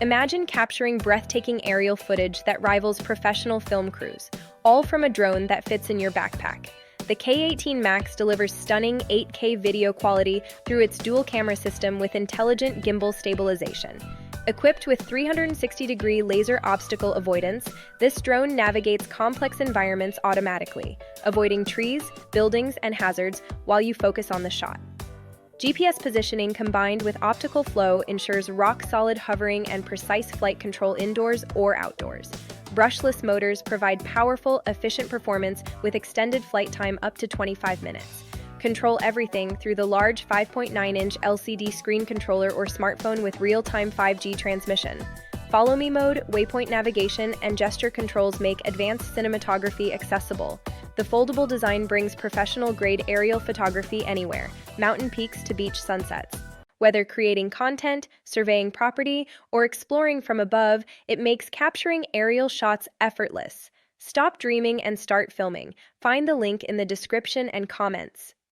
Imagine capturing breathtaking aerial footage that rivals professional film crews, all from a drone that fits in your backpack. The K18 Max delivers stunning 8K video quality through its dual camera system with intelligent gimbal stabilization. Equipped with 360-degree laser obstacle avoidance, this drone navigates complex environments automatically, avoiding trees, buildings, and hazards while you focus on the shot. GPS positioning combined with optical flow ensures rock-solid hovering and precise flight control indoors or outdoors. Brushless motors provide powerful, efficient performance with extended flight time up to 25 minutes. Control everything through the large 5.9-inch LCD screen controller or smartphone with real-time 5G transmission. Follow Me mode, waypoint navigation, and gesture controls make advanced cinematography accessible. The foldable design brings professional-grade aerial photography anywhere, mountain peaks to beach sunsets. Whether creating content, surveying property, or exploring from above, it makes capturing aerial shots effortless. Stop dreaming and start filming. Find the link in the description and comments.